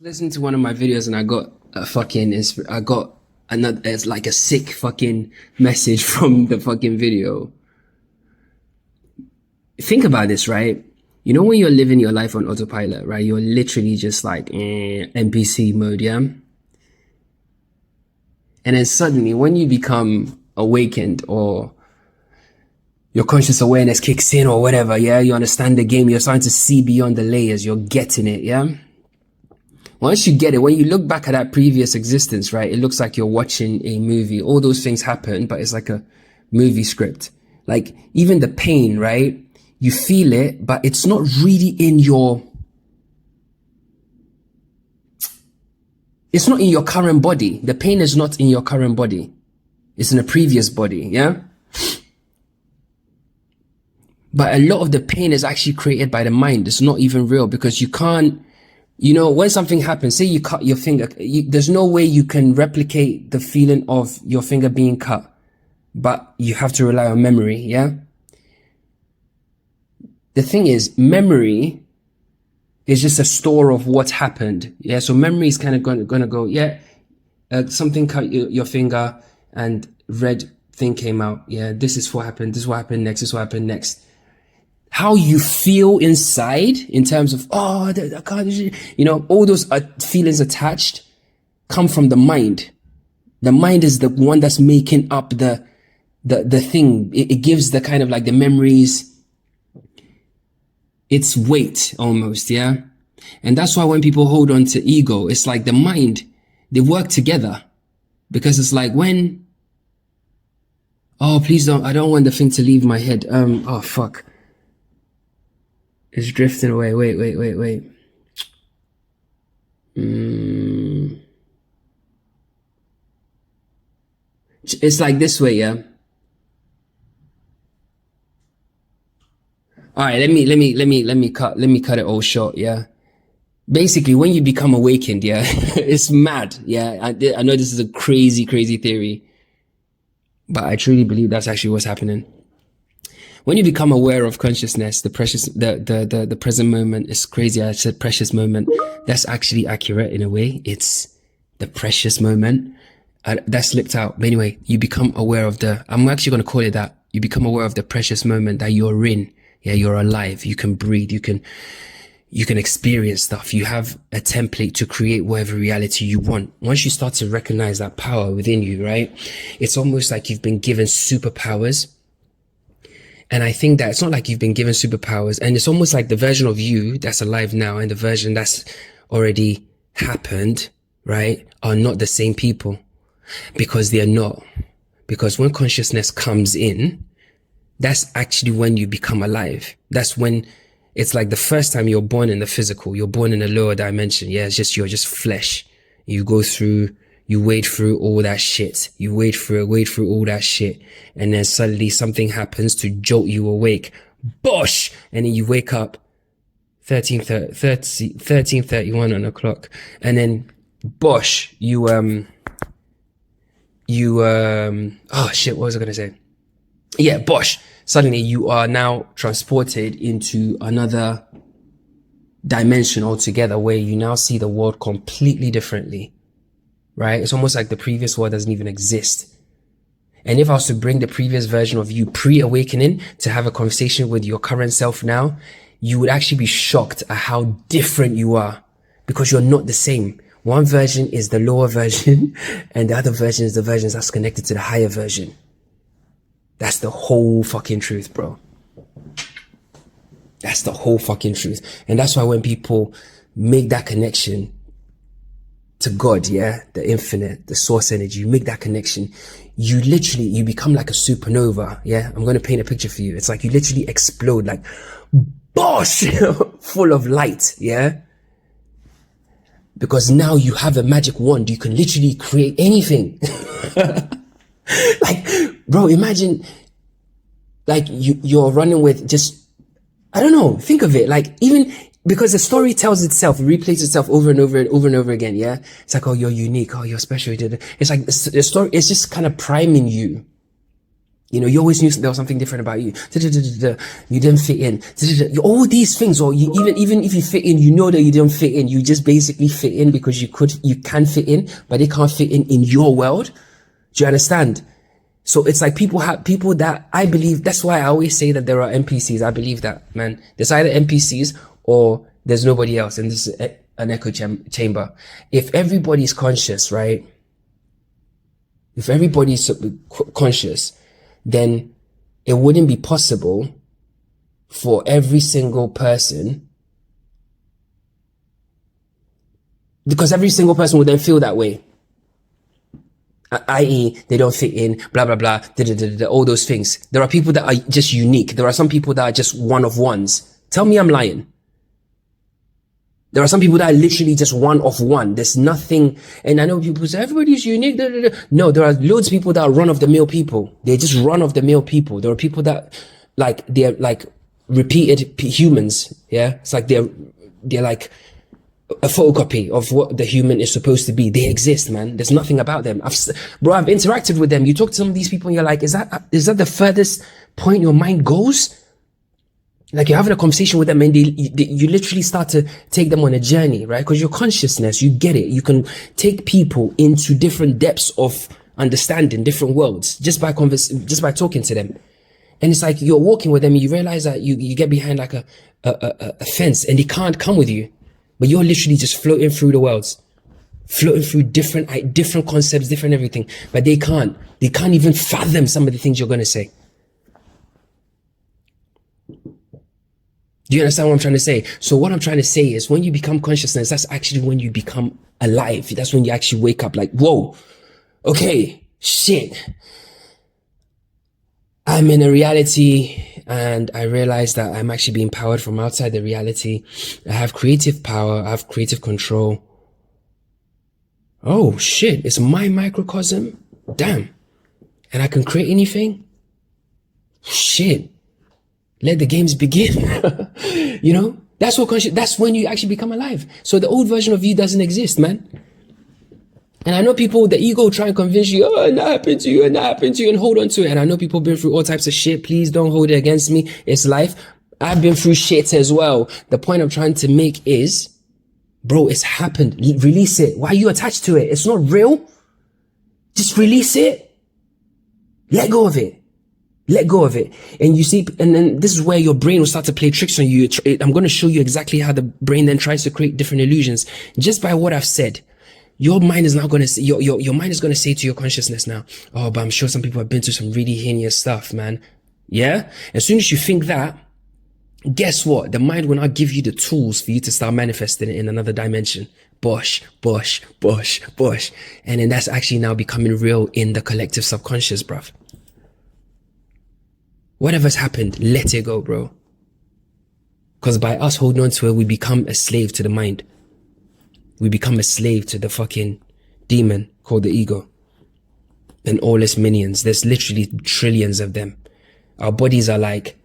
Listened to one of my videos and I got I got another, it's like a sick fucking message from the fucking video. Think about this, right? You know, when you're living your life on autopilot, right? You're literally just like NPC mode, yeah? And then suddenly when you become awakened or your conscious awareness kicks in or whatever, yeah? You understand the game, you're starting to see beyond the layers, you're getting it, yeah? Once you get it, when you look back at that previous existence, right, it looks like you're watching a movie. All those things happen, but it's like a movie script. Like even the pain, right? You feel it, but it's not really it's not in your current body. The pain is not in your current body. It's in a previous body, yeah? But a lot of the pain is actually created by the mind. It's not even real because you can't, you know, when something happens, say you cut your finger, there's no way you can replicate the feeling of your finger being cut, but you have to rely on memory, yeah? The thing is, memory is just a store of what happened, yeah? So memory is kind of gonna go, yeah, something cut your finger and red thing came out, yeah? This is what happened, this is what happened next, this is what happened next. How you feel inside in terms of, oh, I can't, you know, all those feelings attached come from the mind. The mind is the one that's making up the thing. It gives the kind of like the memories its weight almost, yeah? And that's why when people hold on to ego, it's like the mind, they work together because it's like when, oh, please don't, I don't want the thing to leave my head. Oh, fuck. It's drifting away. Wait. It's like this way, yeah? All right, let me cut it all short, yeah? Basically, when you become awakened, yeah, it's mad, yeah? I know this is a crazy theory, but I truly believe that's actually what's happening. When you become aware of consciousness, the present moment is crazy. I said precious moment. That's actually accurate in a way. It's the precious moment. That slipped out. But anyway, you become aware of I'm actually going to call it that. You become aware of the precious moment that you're in. Yeah, you're alive. You can breathe. You can experience stuff. You have a template to create whatever reality you want. Once you start to recognize that power within you, right? It's almost like you've been given superpowers. And I think that it's not like you've been given superpowers, and it's almost like the version of you that's alive now and the version that's already happened, right, are not the same people, because they're not. Because when consciousness comes in, that's actually when you become alive. That's when it's like the first time you're born in the physical, you're born in a lower dimension. Yeah, you're just flesh. You wade through all that shit. You wade through all that shit. And then suddenly something happens to jolt you awake. Bosh! And then you wake up 13:31 on the clock. And then bosh, oh shit, what was I going to say? Yeah, bosh. Suddenly you are now transported into another dimension altogether where you now see the world completely differently. Right? It's almost like the previous world doesn't even exist. And if I was to bring the previous version of you pre-awakening to have a conversation with your current self now, you would actually be shocked at how different you are, because you're not the same. One version is the lower version and the other version is the version that's connected to the higher version. That's the whole fucking truth, bro. That's the whole fucking truth. And that's why when people make that connection to God, yeah, the infinite, the source energy, you make that connection, you become like a supernova, yeah? I'm going to paint a picture for you. It's like you literally explode, like, bosh, full of light, yeah? Because now you have a magic wand. You can literally create anything. Like, bro, imagine, like, you're running with just, I don't know, think of it, like, even, because the story tells itself, it replays itself over and over and over and over again, yeah? It's like, oh, you're unique, oh, you're special. It's like, the story is just kind of priming you You know, you always knew there was something different about you. You didn't fit in. All these things, or you, even if you fit in, you know that you didn't fit in. You just basically fit in because you can fit in, but they can't fit in your world. Do you understand? So it's like people that I believe, that's why I always say that there are NPCs. I believe that, man. There's either NPCs or there's nobody else. And this is an echo chamber. If everybody's conscious, right? If everybody's conscious, then it wouldn't be possible for every single person, because every single person would then feel that way. I.e., they don't fit in, blah, blah, blah, all those things. There are people that are just unique. There are some people that are just one of ones. Tell me I'm lying. There are some people that are literally just one of one. There's nothing, and I know people say everybody's unique. No, there are loads of people that are run-of-the-mill people. They're just run-of-the-mill people. There are people that, like, they're like repeated humans. Yeah, it's like they're like a photocopy of what the human is supposed to be. They exist, man. There's nothing about them. I've interacted with them. You talk to some of these people and you're like, is that the furthest point your mind goes? Like, you're having a conversation with them and you literally start to take them on a journey, right? Because your consciousness, you get it. You can take people into different depths of understanding, different worlds, just by talking to them. And it's like you're walking with them and you realize that you get behind like a fence and they can't come with you. But you're literally just floating through the worlds, floating through different concepts, different everything. But they can't even fathom some of the things you're going to say. Do you understand what I'm trying to say? So what I'm trying to say is, when you become consciousness, that's actually when you become alive. That's when you actually wake up like, whoa, okay, shit. I'm in a reality and I realize that I'm actually being powered from outside the reality. I have creative power. I have creative control. Oh shit, it's my microcosm. Damn. And I can create anything. Shit. Let the games begin. You know, that's when you actually become alive. So the old version of you doesn't exist, man. And I know people, the ego try and convince you, oh, and that happened to you, and that happened to you, and hold on to it. And I know people been through all types of shit. Please don't hold it against me. It's life. I've been through shit as well. The point I'm trying to make is, bro, it's happened. Release it. Why are you attached to it? It's not real. Just release it. Let go of it. Let go of it. And you see, and then this is where your brain will start to play tricks on you. I'm going to show you exactly how the brain then tries to create different illusions. Just by what I've said, your mind is now going to say, your mind is going to say to your consciousness now, oh, but I'm sure some people have been through some really heinous stuff, man. Yeah? As soon as you think that, guess what? The mind will now give you the tools for you to start manifesting it in another dimension. Bosh, bosh, bosh, bosh. And then that's actually now becoming real in the collective subconscious, bruv. Whatever's happened, let it go, bro. Because by us holding on to it, we become a slave to the mind. We become a slave to the fucking demon called the ego. And all its minions. There's literally trillions of them. Our bodies are like,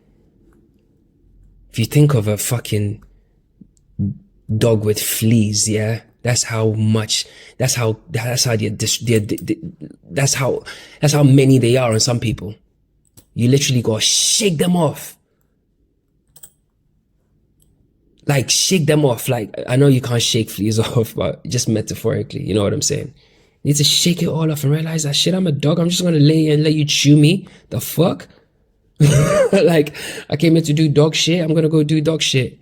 if you think of a fucking dog with fleas, yeah? That's how many they are on some people. You literally gotta shake them off. Like, shake them off. Like, I know you can't shake fleas off, but just metaphorically, you know what I'm saying? You need to shake it all off and realize that shit, I'm a dog. I'm just gonna lay here and let you chew me. The fuck? Like, I came here to do dog shit. I'm gonna go do dog shit.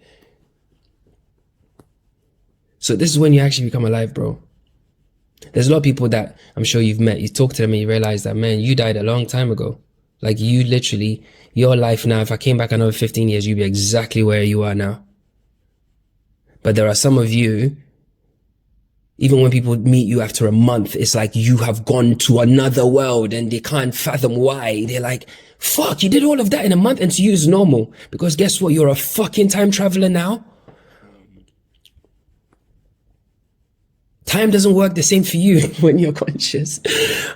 So this is when you actually become alive, bro. There's a lot of people that I'm sure you've met. You talk to them and you realize that, man, you died a long time ago. Like, you literally, your life now, if I came back another 15 years, you'd be exactly where you are now. But there are some of you, even when people meet you after a month, it's like you have gone to another world and they can't fathom why. They're like, fuck, you did all of that in a month, and to you it's normal. Because guess what? You're a fucking time traveler now. Time doesn't work the same for you when you're conscious.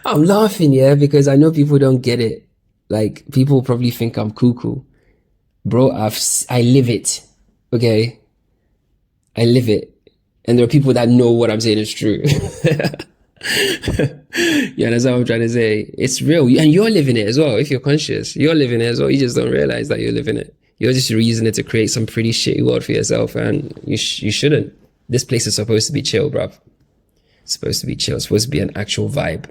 I'm laughing, yeah, because I know people don't get it. Like, people probably think I'm cuckoo. Bro, I live it. Okay? I live it. And there are people that know what I'm saying is true. Yeah, that's what I'm trying to say. It's real, and you're living it as well. If you're conscious, you're living it as well. You just don't realize that you're living it. You're just using it to create some pretty shitty world for yourself, and you shouldn't. This place is supposed to be chill, bruv. It's supposed to be chill. It's supposed to be an actual vibe.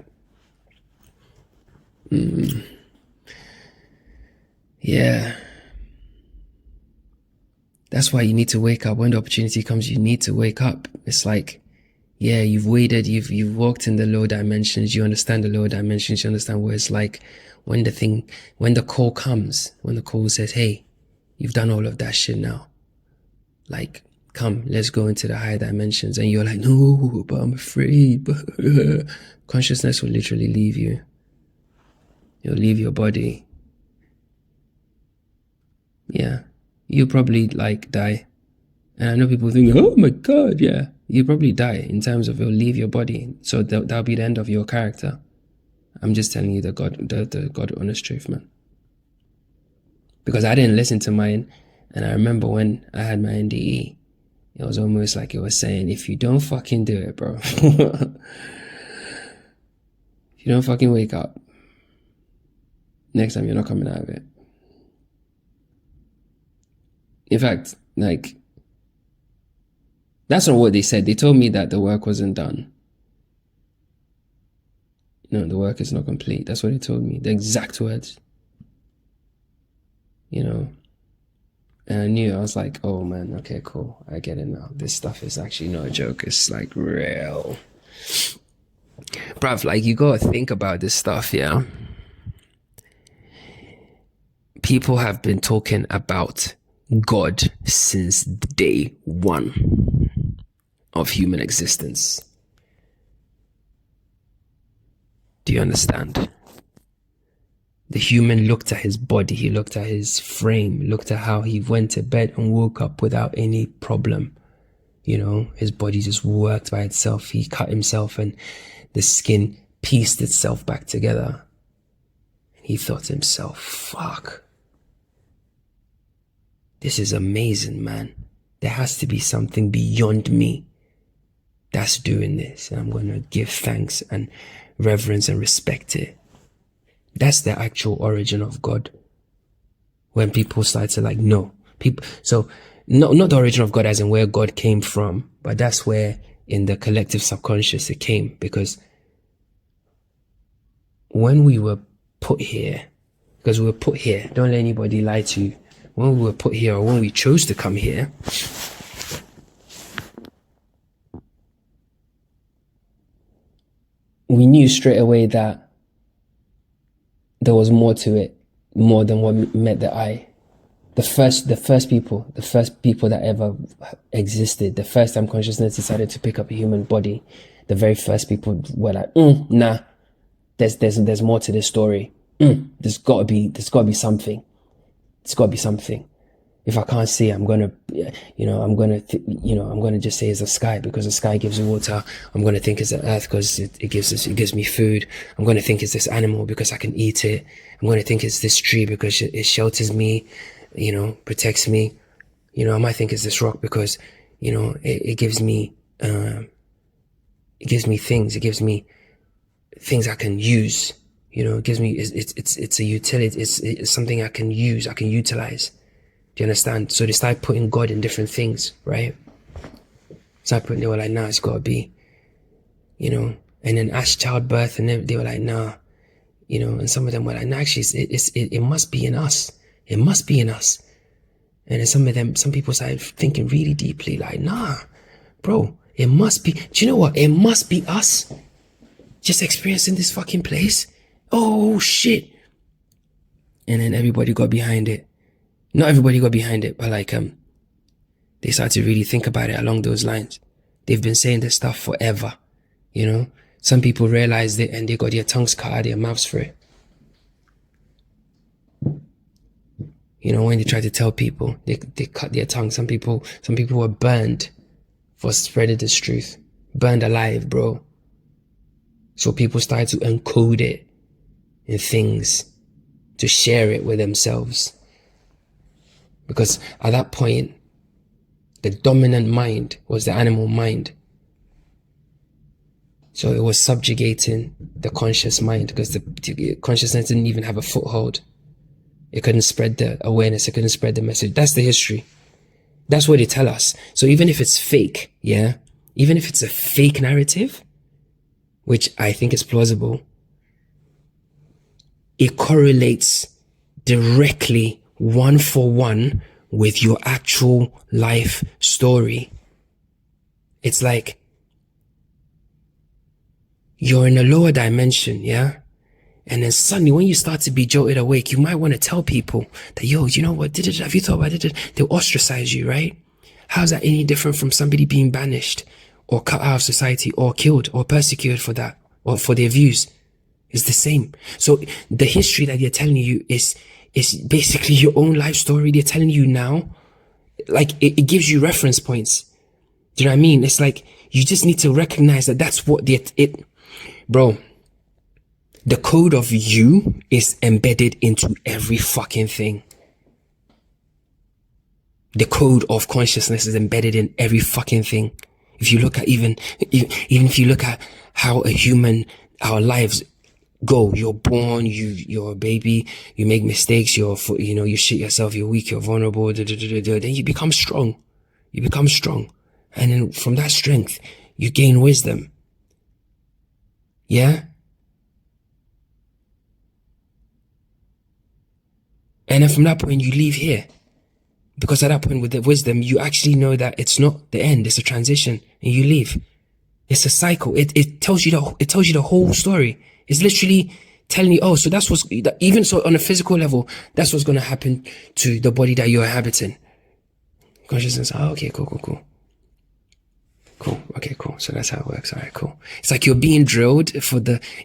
Yeah. That's why you need to wake up. When the opportunity comes, you need to wake up. It's like, yeah, you've waited, you've walked in the lower dimensions, you understand the lower dimensions, you understand what it's like when the call comes, when the call says, hey, you've done all of that shit now. Like, come, let's go into the higher dimensions. And you're like, no, but I'm afraid. Consciousness will literally leave you. It'll leave your body. Yeah. You'll probably like die. And I know people think, oh my God, yeah. You probably die in terms of it'll leave your body. So that'll be the end of your character. I'm just telling you the God honest truth, man. Because I didn't listen to mine. And I remember when I had my NDE, it was almost like it was saying, if you don't fucking do it, bro. If you don't fucking wake up, next time you're not coming out of it. In fact, like, that's not what they said. They told me that the work wasn't done. No, the work is not complete. That's what they told me. The exact words. You know. And I knew, I was like, oh man, okay, cool. I get it now. This stuff is actually not a joke. It's like real. Bruv, like you gotta think about this stuff, yeah? People have been talking about God since day one of human existence. Do you understand? The human looked at his body, he looked at his frame, looked at how he went to bed and woke up without any problem. You know, his body just worked by itself. He cut himself and the skin pieced itself back together. He thought to himself, fuck. This is amazing, man. There has to be something beyond me that's doing this. And I'm going to give thanks and reverence and respect it. That's the actual origin of God. When people start to like, no. So not the origin of God as in where God came from, but that's where in the collective subconscious it came. Because when we were put here, because we were put here, don't let anybody lie to you. When we were put here or when we chose to come here, we knew straight away that there was more to it, more than what met the eye. The first people that ever existed, the first time consciousness decided to pick up a human body, the very first people were like, nah, there's more to this story. There's gotta be something. It's gotta be something. If I can't see, I'm gonna just say it's the sky because the sky gives water. I'm gonna think it's the earth because it gives me food. I'm gonna think it's this animal because I can eat it. I'm gonna think it's this tree because it shelters me, protects me. I might think it's this rock because, it gives me things. It gives me things I can use. It gives me, it's a utility. It's something I can use. I can utilize. Do you understand? So they started putting God in different things, right? They were like, nah, it's gotta be, and then as childbirth, and then they were like, nah, and some of them were like, nah, actually, it must be in us. It must be in us. And then some people started thinking really deeply, like, nah, bro, it must be, do you know what? It must be us just experiencing this fucking place. Oh, shit. And then everybody got behind it. Not everybody got behind it, but they started to really think about it along those lines. They've been saying this stuff forever, Some people realized it and they got their tongues cut out of their mouths for it. When they try to tell people, they cut their tongue. Some people were burned for spreading this truth. Burned alive, bro. So people started to encode it in things to share it with themselves. Because at that point, the dominant mind was the animal mind. So it was subjugating the conscious mind, because the consciousness didn't even have a foothold. It couldn't spread the awareness. It couldn't spread the message. That's the history. That's what they tell us. So even if it's fake, yeah, even if it's a fake narrative, which I think is plausible, it correlates directly, one for one, with your actual life story. It's like you're in a lower dimension, yeah? And then suddenly when you start to be jolted awake, you might want to tell people that, yo, you know what, have you thought about it? They'll ostracize you, right? How's that any different from somebody being banished or cut out of society or killed or persecuted for that or for their views? It's the same. So the history that they're telling you is basically your own life story. They're telling you now, like it gives you reference points. Do you know what I mean? It's like you just need to recognize that that's what bro. The code of you is embedded into every fucking thing. The code of consciousness is embedded in every fucking thing. If you look at even if you look at how our lives go, you're born, you're a baby, you make mistakes, you shit yourself, you're weak, you're vulnerable, then you become strong. You become strong. And then from that strength, you gain wisdom. Yeah? And then from that point, you leave here. Because at that point, with the wisdom, you actually know that it's not the end, it's a transition, and you leave. It's a cycle. It tells you the whole story. It's literally telling you, oh, so that's what's, even so on a physical level, that's what's going to happen to the body that you're inhabiting. Consciousness, oh, okay, cool. Cool, okay, cool. So that's how it works. All right, cool. It's like you're being drilled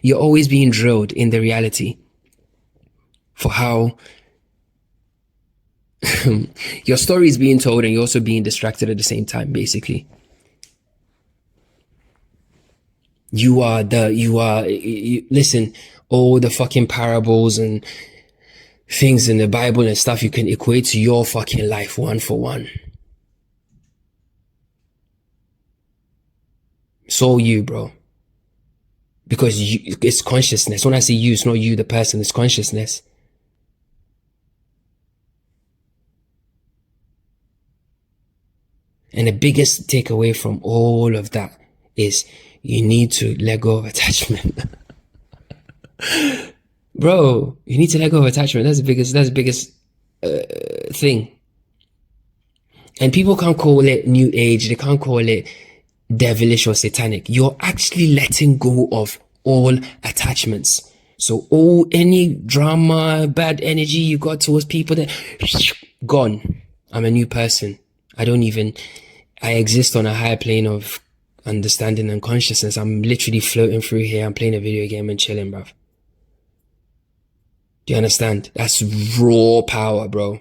you're always being drilled in the reality for how your story is being told and you're also being distracted at the same time, basically. Listen, all the fucking parables and things in the Bible and stuff you can equate to your fucking life one for one. It's all you, bro. Because it's consciousness. When I say you, it's not you, the person, it's consciousness. And the biggest takeaway from all of that is you need to let go of attachment. Bro, you need to let go of attachment. That's the biggest thing. And people can't call it new age. They can't call it devilish or satanic. You're actually letting go of all attachments. So any drama, bad energy you got towards people, that gone. I'm a new person. I exist on a higher plane of understanding and consciousness. I'm literally floating through here. I'm playing a video game and chilling, bruv. Do you understand? That's raw power, bro.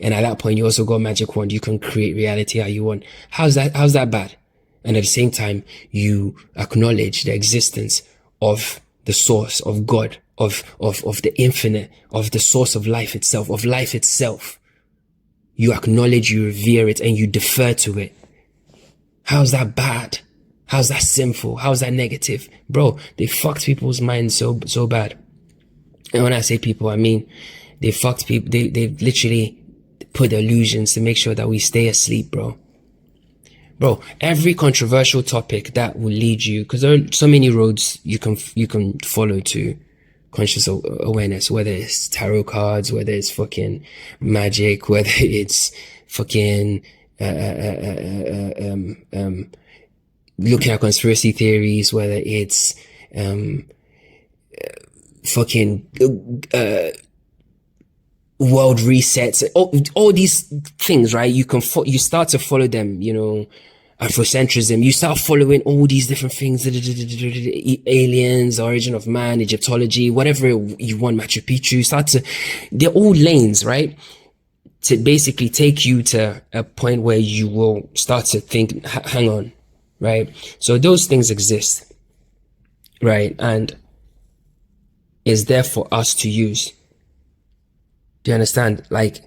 And at that point, you also got a magic wand. You can create reality how you want. How's that bad? And at the same time, you acknowledge the existence of the source of God, of the infinite, of the source of life itself, of life itself. You acknowledge, you revere it, and you defer to it. How's that bad? How's that sinful? How's that negative? Bro, they fucked people's minds so bad. And when I say people, I mean, they fucked people, they literally put illusions to make sure that we stay asleep, bro. Bro, every controversial topic that will lead you, because there are so many roads you can follow to conscious awareness, whether it's tarot cards, whether it's fucking magic, whether it's fucking looking at conspiracy theories, whether it's fucking world resets, all these things, right? You start to follow them, Afrocentrism, you start following all these different things, aliens, origin of man, Egyptology, whatever you want, Machu Picchu, they're all lanes, right? To basically take you to a point where you will start to think, hang on, right? So those things exist, right? And it's there for us to use. Do you understand? Like,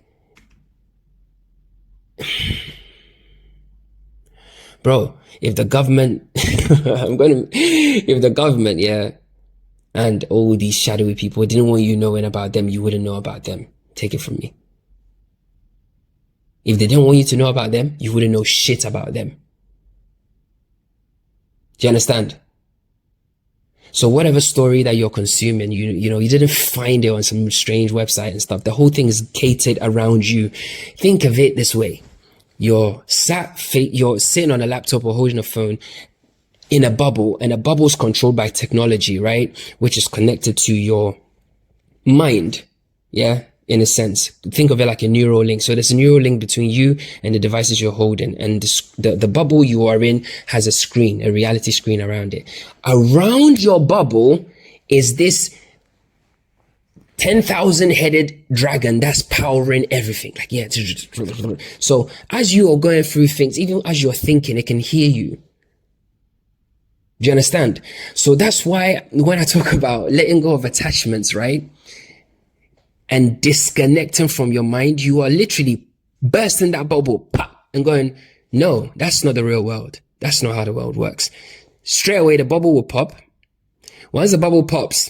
Bro, if the government, if the government, yeah, and all these shadowy people didn't want you knowing about them, you wouldn't know about them. Take it from me. If they didn't want you to know about them, you wouldn't know shit about them. Do you understand? So whatever story that you're consuming, you know, you didn't find it on some strange website and stuff. The whole thing is catered around you. Think of it this way. You're sitting on a laptop or holding a phone in a bubble, and a bubble's controlled by technology, right? Which is connected to your mind. Yeah. In a sense, think of it like a neural link. So there's a neural link between you and the devices you're holding, and the bubble you are in has a screen, a reality screen around it. Around your bubble is this 10,000 headed dragon that's powering everything. Like, yeah. So as you are going through things, even as you're thinking, it can hear you. Do you understand? So that's why when I talk about letting go of attachments, right? And disconnecting from your mind, you are literally bursting that bubble, pop, and going, no, that's not the real world. That's not how the world works. Straight away, the bubble will pop. Once the bubble pops,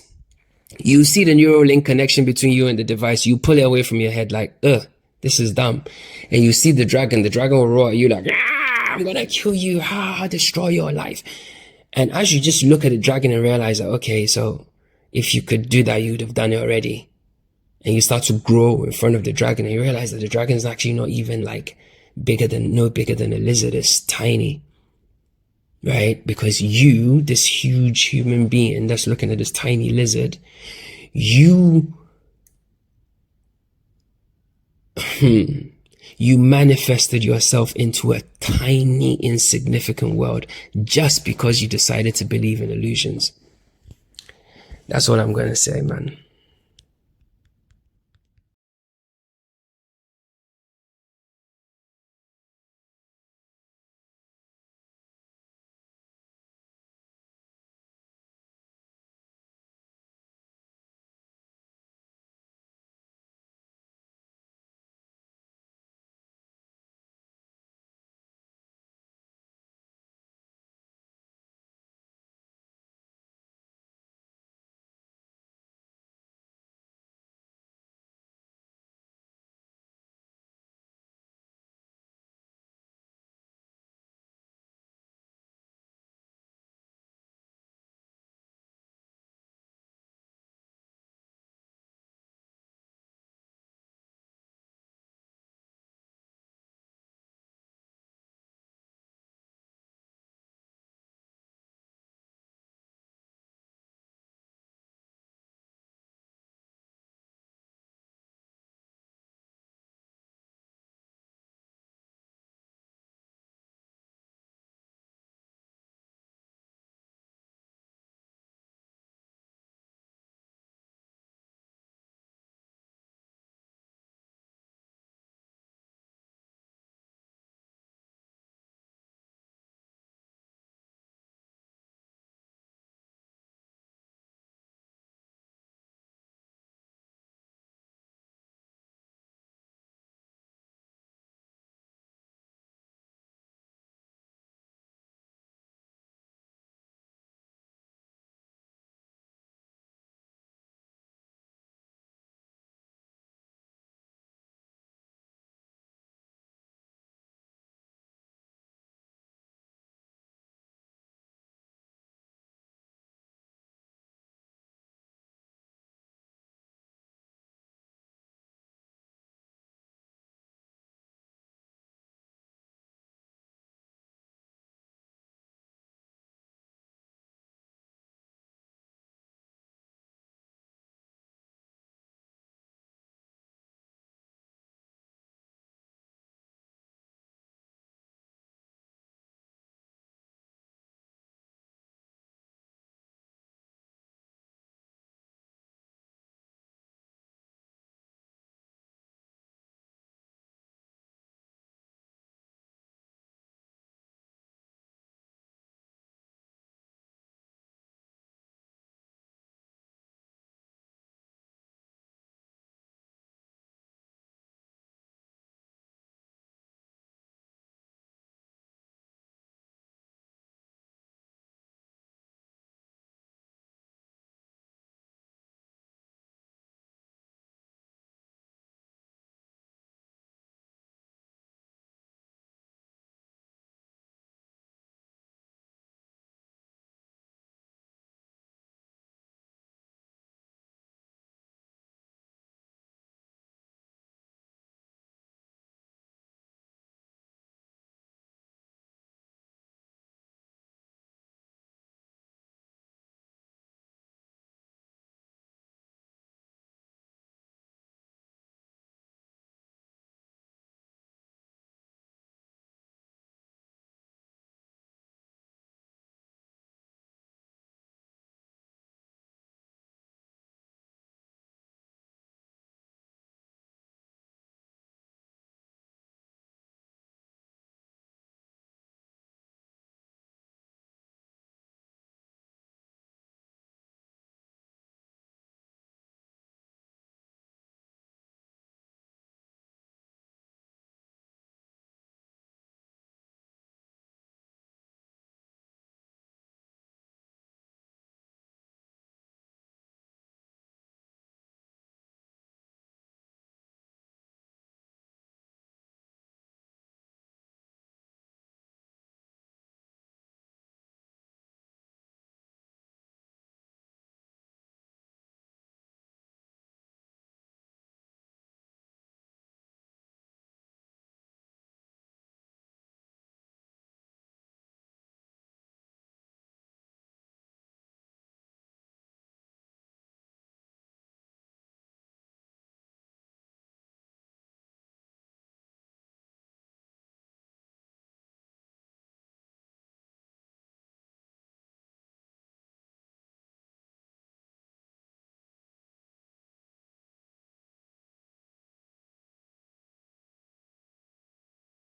you see the neural link connection between you and the device. You pull it away from your head like, this is dumb. And you see the dragon will roar at you like, I'm gonna kill you, destroy your life. And as you just look at the dragon and realize that, okay, so if you could do that, you'd have done it already. And you start to grow in front of the dragon, and you realize that the dragon is actually not even like no bigger than a lizard. It's tiny, right? Because you, this huge human being that's looking at this tiny lizard, you manifested yourself into a tiny, insignificant world just because you decided to believe in illusions. That's what I'm going to say, man.